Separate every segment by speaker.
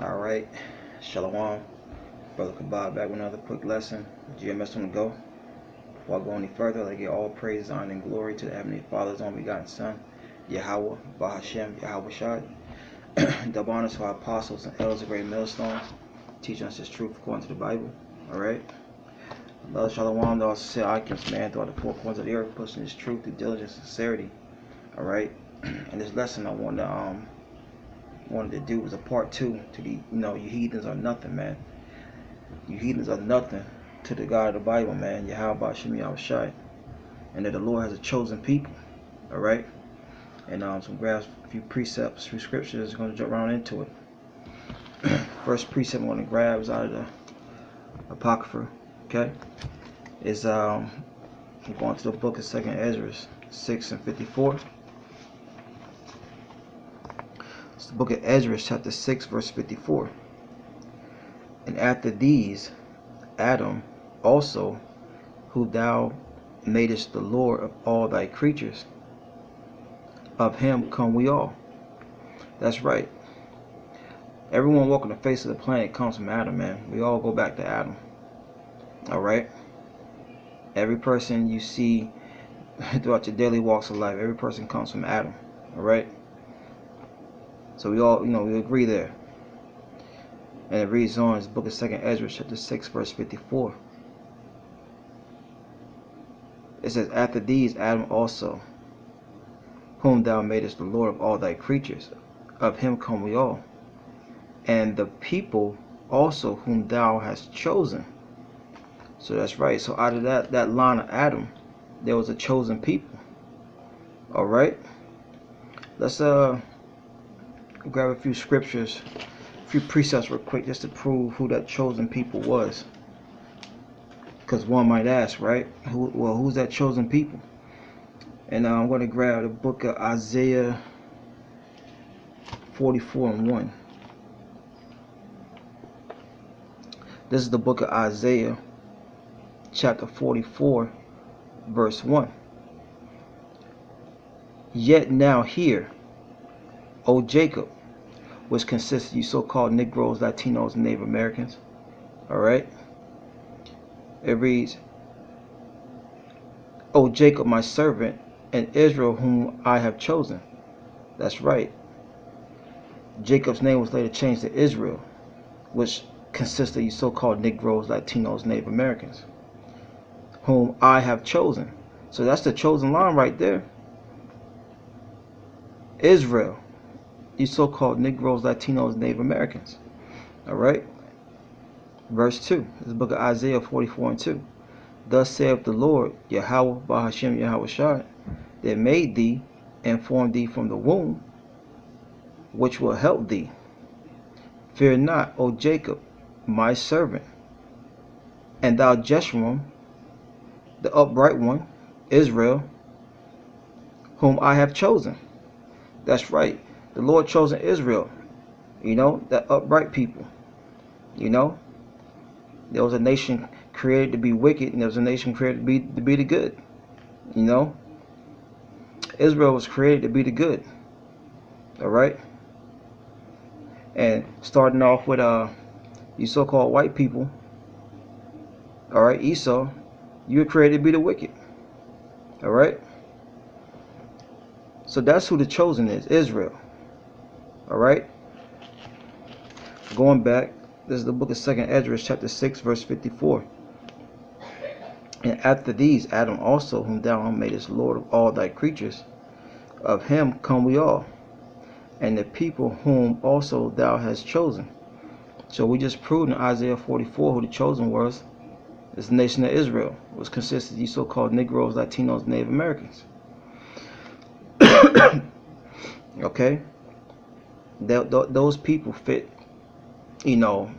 Speaker 1: All right, Shalom, Brother Kabab back with another quick lesson. GMS on the go. Before I go any further, I give all praise, honor, and glory to the Heavenly Father's only begotten Son, Yahweh, Bahashem, Yahweh Shad. Double honors to our apostles and elders of great millstones, teaching us His truth according to the Bible. All right. Another Shalom to all sincere occupants, man, throughout the four corners of the earth, pushing His truth through diligence and sincerity. All right. And this lesson I wanted to do was a part 2 to the, you heathens are nothing, man. You heathens are nothing to the God of the Bible, man. Yahweh Bahashem Yahweh Shai. And that the Lord has a chosen people. All right. And some grabs a few precepts, few scriptures. Going to jump around into it. First precept I'm going to grab is out of the Apocrypha. Okay. Is I'm going to the book of 2nd Ezra 6 and 54. It's the book of Ezra, chapter 6, verse 54. And after these, Adam also, who thou madest the Lord of all thy creatures, of him come we all. That's right. Everyone walking the face of the planet comes from Adam, man. We all go back to Adam. Alright? Every person you see throughout your daily walks of life, every person comes from Adam. Alright? So we all, we agree there. And it reads on, it's the book of 2nd Ezra, chapter 6, verse 54. It says, after these, Adam also, whom thou madest the Lord of all thy creatures, of him come we all. And the people also whom thou hast chosen. So that's right. So out of that line of Adam, there was a chosen people. All right. Let's grab a few scriptures, a few precepts real quick, just to prove who that chosen people was. Because one might ask, right? Who's that chosen people? And I'm going to grab the book of Isaiah 44 and 1. This is the book of Isaiah, chapter 44, verse 1. Yet now hear, O Jacob, which consists of you so-called Negroes, Latinos, and Native Americans. Alright? It reads, O Jacob, my servant, and Israel, whom I have chosen. That's right. Jacob's name was later changed to Israel, which consists of you so-called Negroes, Latinos, Native Americans, whom I have chosen. So that's the chosen line right there. Israel, you so-called Negroes, Latinos, Native Americans. All right. Verse 2. This is the book of Isaiah 44 and 2. Thus saith the Lord, Yahweh Bahashem Yahweh Shai, that made thee and formed thee from the womb, which will help thee. Fear not, O Jacob, my servant, and thou Jeshurun, the upright one, Israel, whom I have chosen. That's right. The Lord chosen Israel. That upright people. There was a nation created to be wicked, and there was a nation created to be the good. Israel was created to be the good. All right. And starting off with you so-called white people. All right, Esau, you were created to be the wicked. All right. So that's who the chosen is, Israel. All right. Going back, this is the book of 2nd Ezra, chapter 6, verse 54. And after these, Adam also, whom thou madest Lord of all thy creatures, of him come we all, and the people whom also thou hast chosen. So we just proved in Isaiah 44 who the chosen was. It's the nation of Israel, which consists of these so-called Negroes, Latinos, Native Americans. Okay, those people fit, the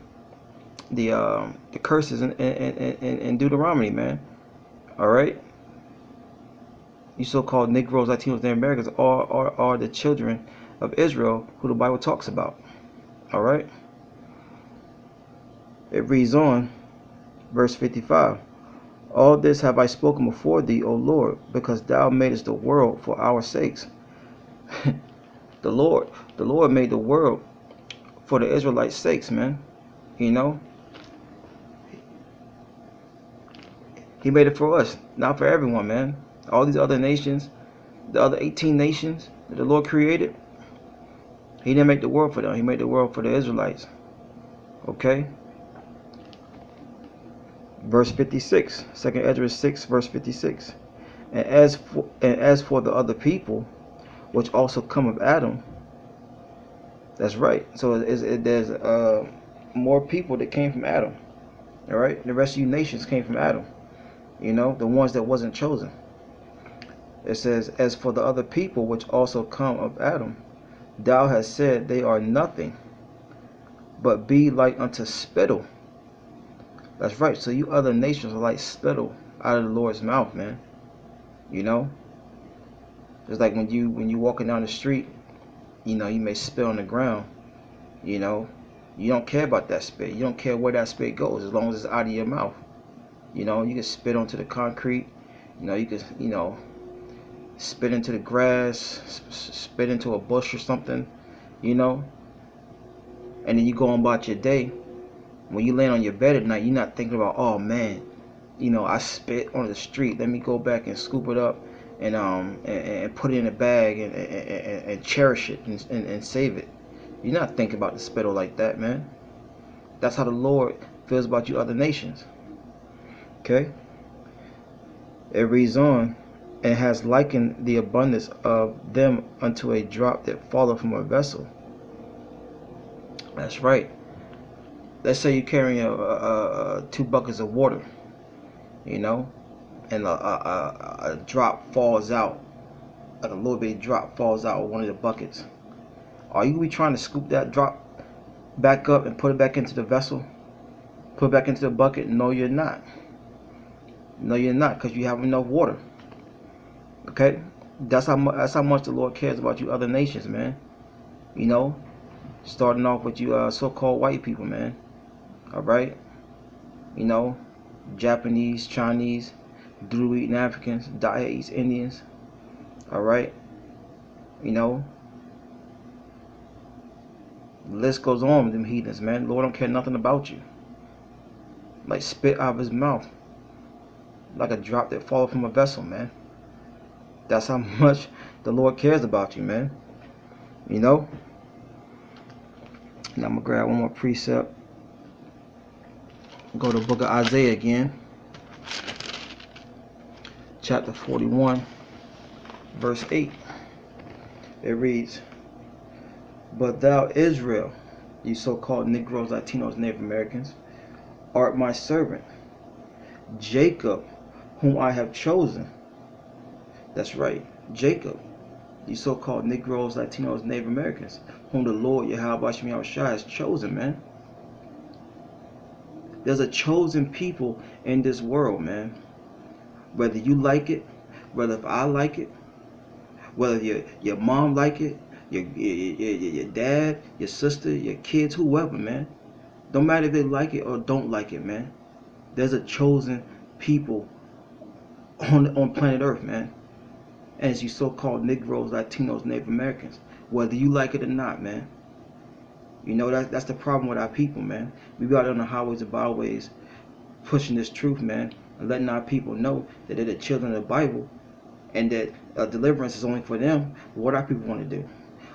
Speaker 1: curses in Deuteronomy, man. All right, you so-called Negroes, Latinos, Native Americans are the children of Israel, who the Bible talks about. All right, it reads on, verse 55. All this have I spoken before thee, O Lord, because thou madest the world for our sakes. The Lord made the world for the Israelites' sakes, man. You know, he made it for us, not for everyone, man. All these other nations, the other 18 nations that the Lord created, he didn't make the world for them. He made the world for the Israelites. Okay? Verse 56. 2nd Ezra 6, verse 56. And as for the other people, which also come of Adam, that's right. So there's more people that came from Adam. All right? The rest of you nations came from Adam. You know, the ones that wasn't chosen. It says, as for the other people which also come of Adam, thou hast said they are nothing, but be like unto spittle. That's right. So you other nations are like spittle out of the Lord's mouth, man. You know, it's like when you walking down the street, you know, you may spit on the ground. You know, you don't care about that spit. You don't care where that spit goes as long as it's out of your mouth. You know, you can spit onto the concrete. You know, you can, you know, spit into the grass, spit into a bush or something. You know, and then you go on about your day. When you land on your bed at night, you're not thinking about, oh man, you know, I spit on the street. Let me go back and scoop it up and put it in a bag and cherish it and save it. You're not thinking about the spittle like that, man. That's how the Lord feels about you other nations. Okay? It reads on, and has likened the abundance of them unto a drop that falleth from a vessel. That's right. Let's say you're carrying 2 buckets of water, you know, and a drop falls out, like a little bitty drop falls out of one of the buckets. Are you trying to scoop that drop back up and put it back into the vessel? Put it back into the bucket? No, you're not. No, you're not, because you have enough water. Okay? That's how much the Lord cares about you other nations, man. You know, starting off with you so-called white people, man. All right? You know, Japanese, Chinese, Druid Africans, Daya Indians. All right? You know, the list goes on with them heathens, man. Lord don't care nothing about you. Like spit out of his mouth. Like a drop that falls from a vessel, man. That's how much the Lord cares about you, man. You know? Now I'm going to grab one more precept. Go to the book of Isaiah again. Chapter 41, verse 8. It reads, but thou, Israel, you so-called Negroes, Latinos, Native Americans, art my servant, Jacob, whom I have chosen. That's right, Jacob, you so-called Negroes, Latinos, Native Americans, whom the Lord Yahweh has chosen, man. There's a chosen people in this world, man. Whether you like it, whether if I like it, whether your mom like it, your dad, your sister, your kids, whoever, man. Don't matter if they like it or don't like it, man. There's a chosen people on planet Earth, man. And it's you so-called Negroes, Latinos, Native Americans. Whether you like it or not, man. You know, that's the problem with our people, man. We be out on the highways and byways pushing this truth, man, and letting our people know that they're the children of the Bible and that deliverance is only for them. What our people want to do?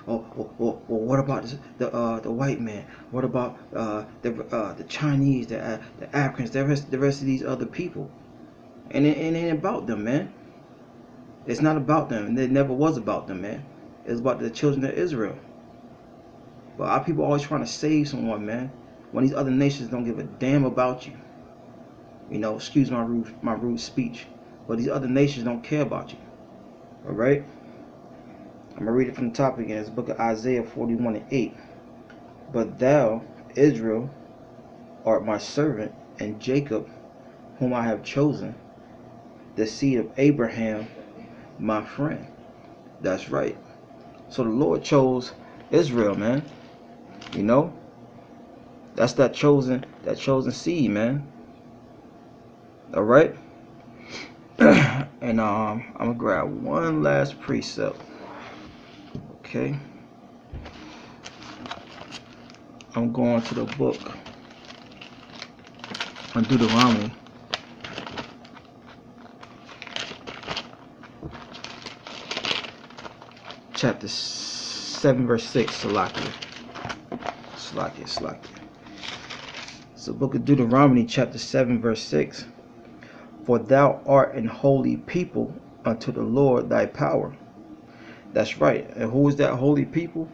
Speaker 1: Well, what about the white man? What about the Chinese, the Africans, the rest of these other people? And it ain't about them, man. It's not about them, and it never was about them, man. It's about the children of Israel. But our people always trying to save someone, man, when these other nations don't give a damn about you. You know, excuse my rude speech, but these other nations don't care about you. All right? I'm going to read it from the top again. It's the book of Isaiah 41 and 8. But thou, Israel, art my servant, and Jacob, whom I have chosen, the seed of Abraham, my friend. That's right. So the Lord chose Israel, man. You know? That's that chosen seed, man. All right? And I'm going to grab one last precept. Okay. I'm going to the book on Deuteronomy. Chapter 7, verse 6, Salakia. So book of Deuteronomy, chapter 7, verse 6. For thou art an holy people unto the Lord thy power. That's right. And who is that holy people?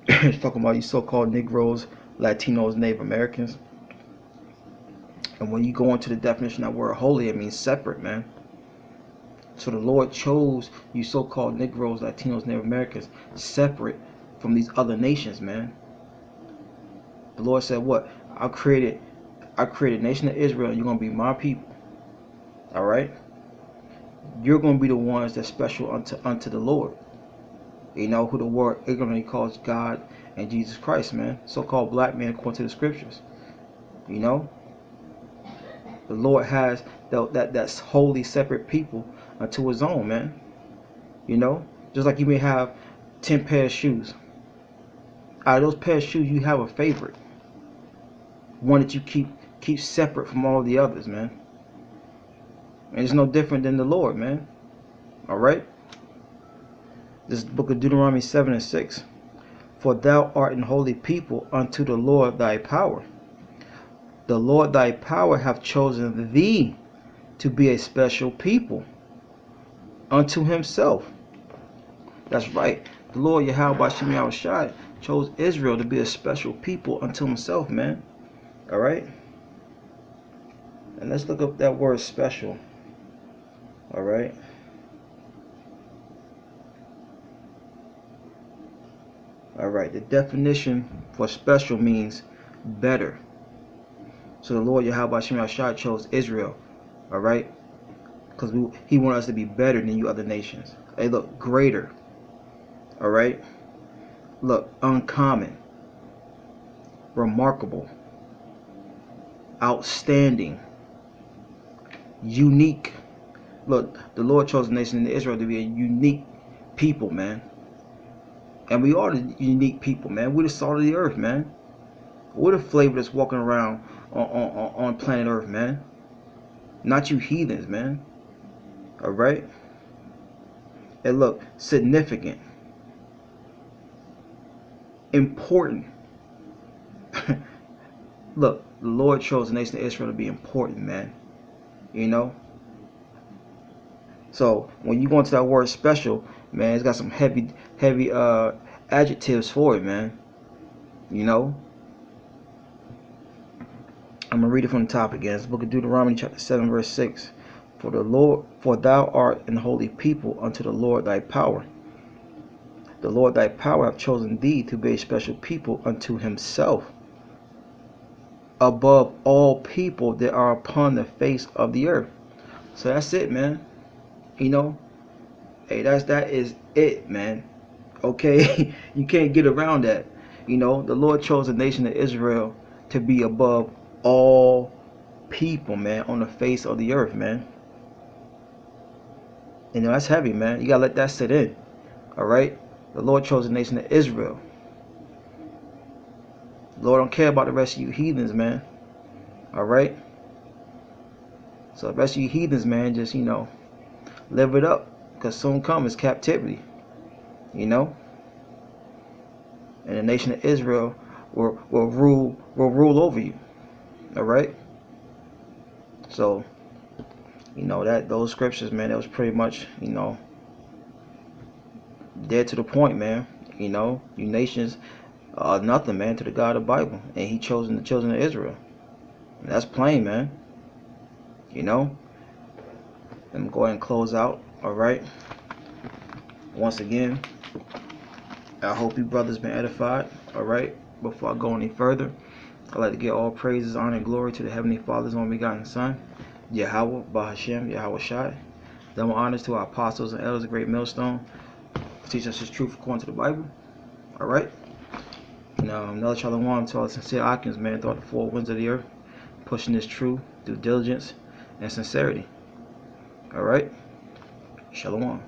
Speaker 1: It's talking about you so-called Negroes, Latinos, Native Americans. And when you go into the definition of that word holy, it means separate, man. So the Lord chose you so-called Negroes, Latinos, Native Americans separate from these other nations, man. The Lord said, what? I created nation of Israel, and you're going to be my people. All right? You're going to be the ones that's special unto the Lord. You know who the word ignorantly calls God and Jesus Christ, man. So-called black man according to the scriptures. You know? The Lord has that's holy, separate people unto his own, man. You know? Just like you may have 10 pairs of shoes. Out of those pairs of shoes, you have a favorite. One that you keep separate from all the others, man. And it's no different than the Lord, man. Alright? This is the book of Deuteronomy 7 and 6. For thou art an holy people unto the Lord thy power. The Lord thy power hath chosen thee to be a special people unto himself. That's right. The Lord Yahweh Shem Yahushai chose Israel to be a special people unto himself, man. Alright? And let's look up that word special. Alright? Alright, the definition for special means better. So the Lord Yahweh Shem Yahushai chose Israel. Alright? Because he wanted us to be better than you other nations. Hey, look, greater. Alright? Look, uncommon. Remarkable. Outstanding. Unique. Look, the Lord chose the nation of Israel to be a unique people, man. And we are the unique people, man. We're the salt of the earth, man. We're the flavor that's walking around on planet Earth, man. Not you heathens, man. Alright? And look, significant. Important. Look, the Lord chose the nation of Israel to be important, man. You know? So, when you go into that word special, man, it's got some heavy adjectives for it, man. You know? I'm going to read it from the top again. It's the book of Deuteronomy chapter 7 verse 6. For thou art an holy people unto the Lord thy power. The Lord thy power hath chosen thee to be a special people unto himself, above all people that are upon the face of the earth. So that's it, man. You know? Hey, that is it, man. Okay? You can't get around that. You know, the Lord chose the nation of Israel to be above all people, man, on the face of the earth, man. You know, that's heavy, man. You gotta let that sit in. Alright? The Lord chose the nation of Israel. The Lord don't care about the rest of you heathens, man. Alright? So the rest of you heathens, man, just, you know, live it up. Because soon comes captivity. You know? And the nation of Israel will rule over you. Alright? So, you know, those scriptures, man, that was pretty much, you know, dead to the point, man. You know, you nations are nothing, man, to the God of the Bible. And he chosen the children of Israel. And that's plain, man. You know? Let me go ahead and close out. Alright? Once again, I hope you brothers been edified. Alright? Before I go any further, I'd like to give all praises, honor, and glory to the Heavenly Father's only begotten Son, Yahweh, Bahashem, Yahweh Shai. Double honors to our apostles and elders of Great Millstone. Teach us his truth according to the Bible. Alright? And another shalom to all the sincere Akins, man, throughout the four winds of the earth, pushing this truth through diligence and sincerity. Alright? Shalom.